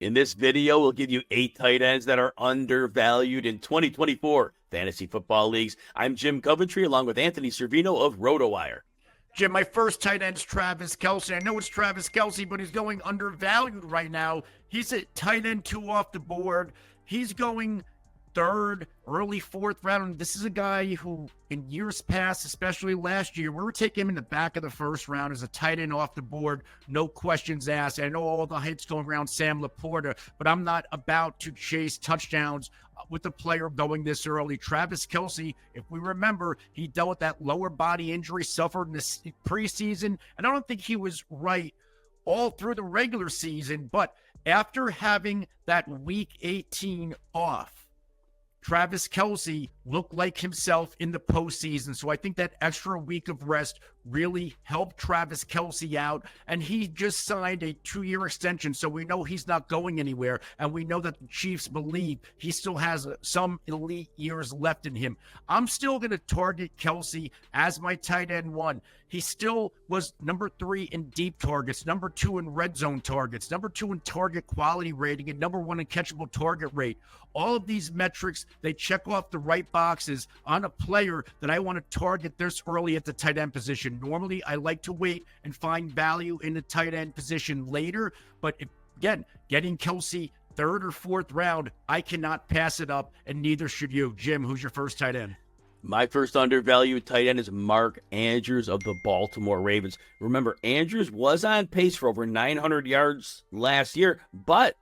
In this video, we'll give you 8 tight ends that are undervalued in 2024 fantasy football leagues. I'm Jim Coventry, along with Anthony Cervino of RotoWire. Jim, my first tight end is Travis Kelce. I know it's Travis Kelce, but he's going undervalued right now. He's at tight end 2 off the board. He's going third, early fourth round. This is a guy who, in years past, especially last year, we were taking him in the back of the first round as a tight end off the board. No questions asked. I know all the hype's going around Sam Laporta, but I'm not about to chase touchdowns with a player going this early. Travis Kelce, if we remember, he dealt with that lower body injury, suffered in the preseason, and I don't think he was right all through the regular season, but after having that week 18 off, Travis Kelce looked like himself in the postseason. So I think that extra week of rest really helped Travis Kelce out. And he just signed a 2-year extension. So we know he's not going anywhere. And we know that the Chiefs believe he still has some elite years left in him. I'm still going to target Kelce as my tight end 1. He still was number 3 in deep targets, number 2 in red zone targets, number 2 in target quality rating, and number 1 in catchable target rate. All of these metrics, they check off the right boxes on a player that I want to target this early at the tight end position. Normally, I like to wait and find value in the tight end position later. But again, getting Kelce third or fourth round, I cannot pass it up, and neither should you. Jim, who's your first tight end? My first undervalued tight end is Mark Andrews of the Baltimore Ravens. Remember, Andrews was on pace for over 900 yards last year, but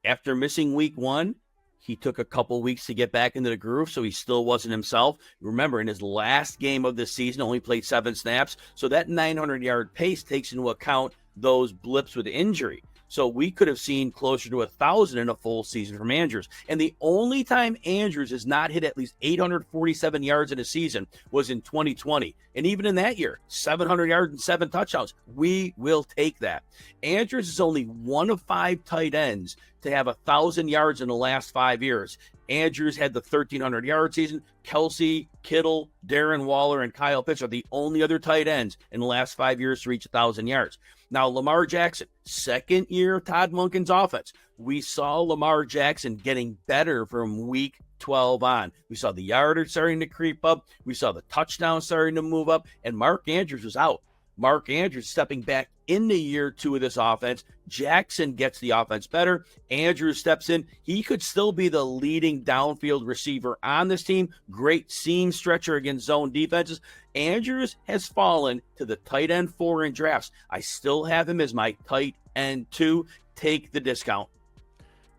after missing week 1, he took a couple weeks to get back into the groove, so he still wasn't himself. Remember, in his last game of the season, only played 7 snaps, so that 900-yard pace takes into account those blips with injury. So we could have seen closer to 1,000 in a full season from Andrews. And the only time Andrews has not hit at least 847 yards in a season was in 2020. And even in that year, 700 yards and 7 touchdowns. We will take that. Andrews is only one of 5 tight ends to have 1,000 yards in the last 5 years. Andrews had the 1,300-yard season. Kelce, Kittle, Darren Waller, and Kyle Pitts are the only other tight ends in the last 5 years to reach 1,000 yards. Now, Lamar Jackson, second year of Todd Monken's offense. We saw Lamar Jackson getting better from week 12 on. We saw the yardage starting to creep up. We saw the touchdown starting to move up, and Mark Andrews was out. Mark Andrews stepping back into year 2 of this offense. Jackson gets the offense better. Andrews steps in. He could still be the leading downfield receiver on this team. Great seam stretcher against zone defenses. Andrews has fallen to the tight end 4 in drafts. I still have him as my tight end 2. Take the discount.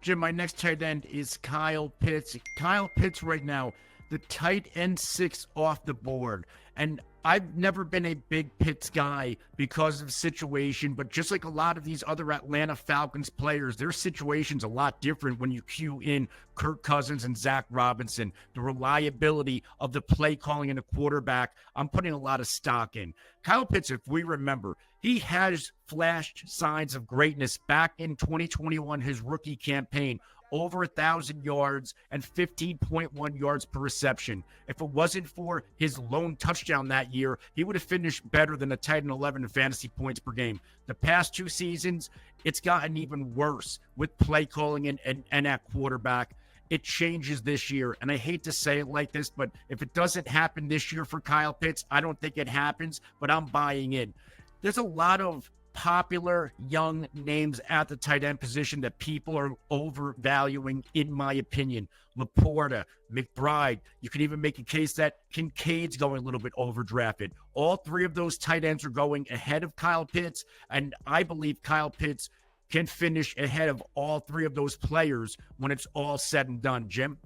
Jim, my next tight end is Kyle Pitts. Kyle Pitts right now, the tight end 6 off the board. And I've never been a big Pitts guy because of situation, but just like a lot of these other Atlanta Falcons players, their situation's a lot different when you cue in Kirk Cousins and Zach Robinson. The reliability of the play calling in a quarterback, I'm putting a lot of stock in. Kyle Pitts, if we remember, he has flashed signs of greatness back in 2021, his rookie campaign. Over 1,000 yards and 15.1 yards per reception. If it wasn't for his lone touchdown that year, he would have finished better than a tight end 11 in fantasy points per game. The past 2 seasons, it's gotten even worse with play calling and at quarterback. It changes this year, and I hate to say it like this, but if it doesn't happen this year for Kyle Pitts, I don't think it happens, but I'm buying in. There's a lot of popular young names at the tight end position that people are overvaluing, in my opinion. Laporta, McBride. You can even make a case that Kincaid's going a little bit overdrafted. All 3 of those tight ends are going ahead of Kyle Pitts, and I believe Kyle Pitts can finish ahead of all 3 of those players when it's all said and done. Jim?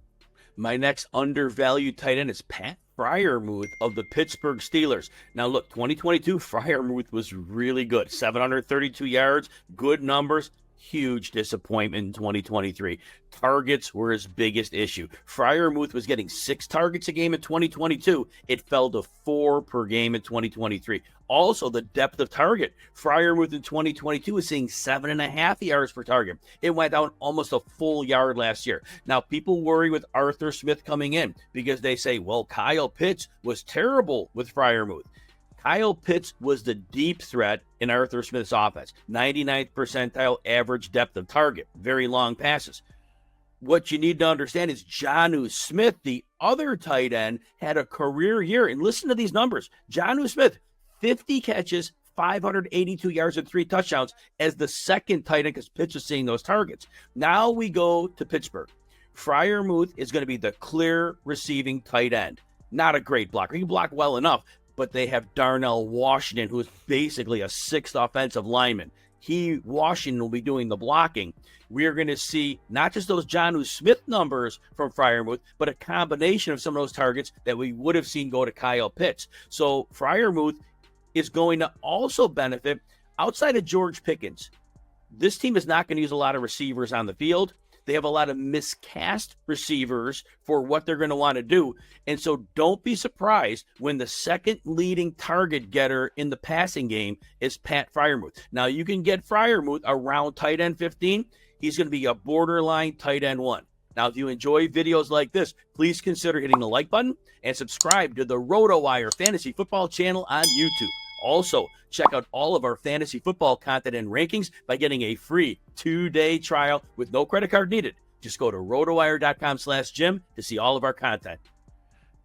My next undervalued tight end is Pat Freiermuth of the Pittsburgh Steelers. Now, look, 2022, Freiermuth was really good. 732 yards, good numbers. Huge disappointment in 2023. Targets were his biggest issue. Freiermuth was getting 6 targets a game in 2022. It fell to 4 per game in 2023. Also, the depth of target. Freiermuth in 2022 was seeing 7.5 yards per target. It went down almost a full yard last year. Now, people worry with Arthur Smith coming in because they say, well, Kyle Pitts was terrible with Freiermuth. Kyle Pitts was the deep threat in Arthur Smith's offense. 99th percentile average depth of target. Very long passes. What you need to understand is Jonnu Smith, the other tight end, had a career year. And listen to these numbers. Jonnu Smith, 50 catches, 582 yards and 3 touchdowns as the second tight end because Pitts was seeing those targets. Now we go to Pittsburgh. Freiermuth is going to be the clear receiving tight end. Not a great blocker. He can block well enough, but they have Darnell Washington, who is basically a sixth offensive lineman. Washington will be doing the blocking. We are going to see not just those Jonnu Smith numbers from Freiermuth, but a combination of some of those targets that we would have seen go to Kyle Pitts. So Freiermuth is going to also benefit outside of George Pickens. This team is not going to use a lot of receivers on the field. They have a lot of miscast receivers for what they're going to want to do. And so don't be surprised when the second leading target getter in the passing game is Pat Freiermuth. Now, you can get Freiermuth around tight end 15. He's going to be a borderline tight end 1. Now, if you enjoy videos like this, please consider hitting the like button and subscribe to the RotoWire Fantasy Football channel on YouTube. Also, check out all of our fantasy football content and rankings by getting a free 2-day trial with no credit card needed. Just go to rotowire.com/Jim to see all of our content.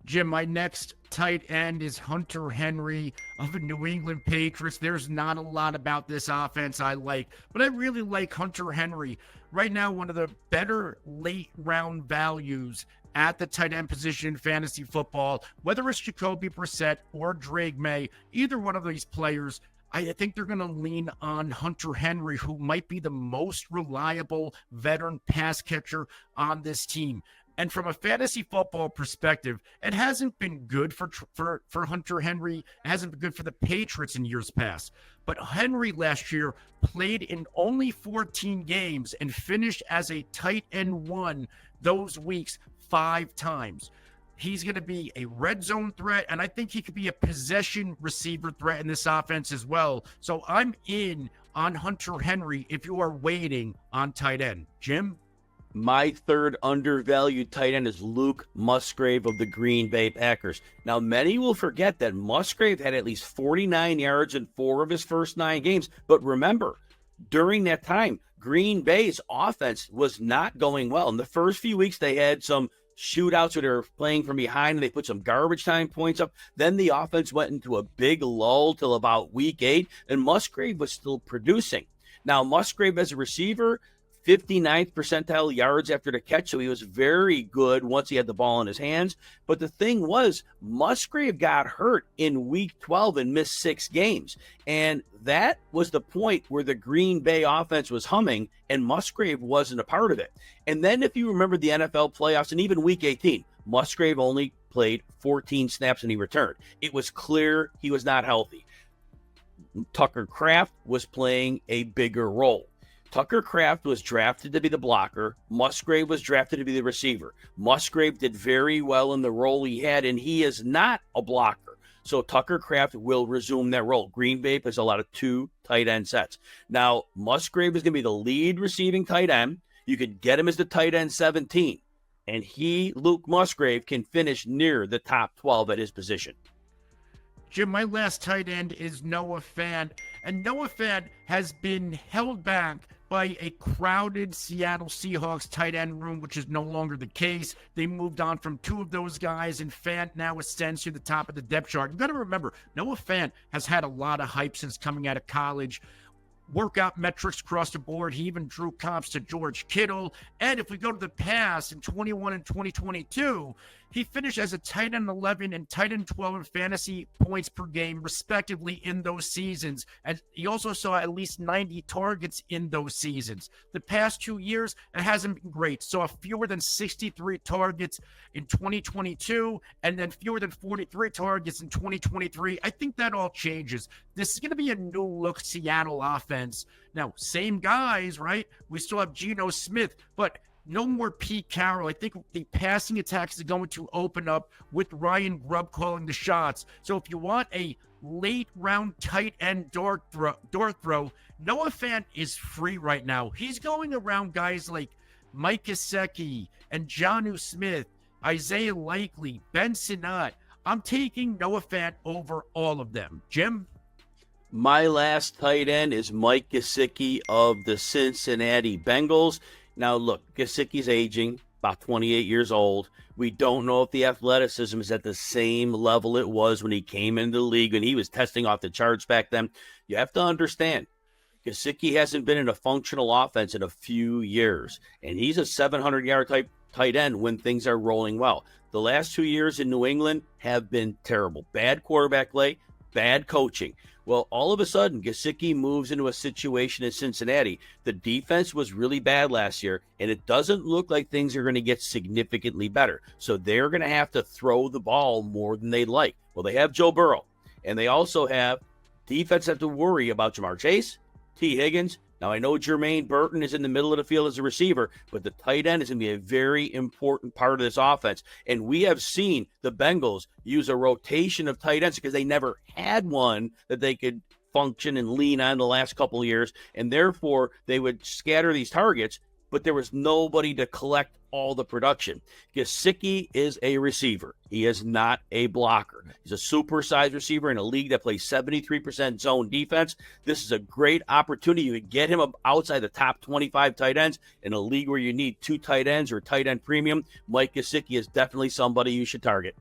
Jim, my next tight end is Hunter Henry of the New England Patriots. There's not a lot about this offense I like, but I really like Hunter Henry. Right now, one of the better late round values at the tight end position in fantasy football, whether it's Jacoby Brissett or Drake May, either one of these players, I think they're going to lean on Hunter Henry, who might be the most reliable veteran pass catcher on this team. And from a fantasy football perspective, it hasn't been good for Hunter Henry. It hasn't been good for the Patriots in years past. But Henry last year played in only 14 games and finished as a tight end 1 those weeks 5 times. He's going to be a red zone threat, and I think he could be a possession receiver threat in this offense as well. So I'm in on Hunter Henry if you are waiting on tight end. Jim? My third undervalued tight end is Luke Musgrave of the Green Bay Packers. Now, many will forget that Musgrave had at least 49 yards in 4 of his first 9 games. But remember, during that time, Green Bay's offense was not going well. In the first few weeks, they had some shootouts where they were playing from behind and they put some garbage time points up. Then the offense went into a big lull till about week 8, and Musgrave was still producing. Now, Musgrave as a receiver, 59th percentile yards after the catch, so he was very good once he had the ball in his hands. But the thing was, Musgrave got hurt in week 12 and missed 6 games. And that was the point where the Green Bay offense was humming, and Musgrave wasn't a part of it. And then if you remember the NFL playoffs and even week 18, Musgrave only played 14 snaps and he returned. It was clear he was not healthy. Tucker Kraft was playing a bigger role. Tucker Kraft was drafted to be the blocker. Musgrave was drafted to be the receiver. Musgrave did very well in the role he had, and he is not a blocker. So Tucker Kraft will resume that role. Green Bay plays a lot of 2 tight end sets. Now, Musgrave is going to be the lead receiving tight end. You could get him as the tight end 17. And Luke Musgrave, can finish near the top 12 at his position. Jim, my last tight end is Noah Fant. And Noah Fant has been held back by a crowded Seattle Seahawks tight end room, which is no longer the case. They moved on from 2 of those guys, and Fant now ascends to the top of the depth chart. You've got to remember, Noah Fant has had a lot of hype since coming out of college. Workout metrics across the board. He even drew comps to George Kittle. And if we go to the past, in 21 and 2022, he finished as a tight end 11 and tight end 12 in fantasy points per game, respectively, in those seasons. And he also saw at least 90 targets in those seasons. The past 2 years, it hasn't been great. Saw fewer than 63 targets in 2022, and then fewer than 43 targets in 2023. I think that all changes. This is going to be a new look Seattle offense. Now, same guys, right? We still have Geno Smith, but no more Pete Carroll. I think the passing attack is going to open up with Ryan Grubb calling the shots. So if you want a late round tight end door throw, Noah Fant is free right now. He's going around guys like Mike Gesicki and Jonnu Smith, Isaiah Likely, Ben Sinnott. I'm taking Noah Fant over all of them. Jim? My last tight end is Mike Gesicki of the Cincinnati Bengals. Now, look, Gesicki's aging, about 28 years old. We don't know if the athleticism is at the same level it was when he came into the league, when he was testing off the charts back then. You have to understand, Gesicki hasn't been in a functional offense in a few years, and he's a 700-yard type tight end when things are rolling well. The last 2 years in New England have been terrible. Bad quarterback play, bad coaching. Well, all of a sudden, Gesicki moves into a situation in Cincinnati. The defense was really bad last year, and it doesn't look like things are going to get significantly better. So they're going to have to throw the ball more than they'd like. Well, they have Joe Burrow, and they also have defense have to worry about Jamar Chase, T. Higgins. Now, I know Jermaine Burton is in the middle of the field as a receiver, but the tight end is going to be a very important part of this offense. And we have seen the Bengals use a rotation of tight ends because they never had one that they could function and lean on the last couple of years. And therefore, they would scatter these targets, but there was nobody to collect all the production. Gesicki is a receiver. He is not a blocker. He's a supersized receiver in a league that plays 73% zone defense. This is a great opportunity. You can get him outside the top 25 tight ends in a league where you need 2 tight ends or tight end premium. Mike Gesicki is definitely somebody you should target.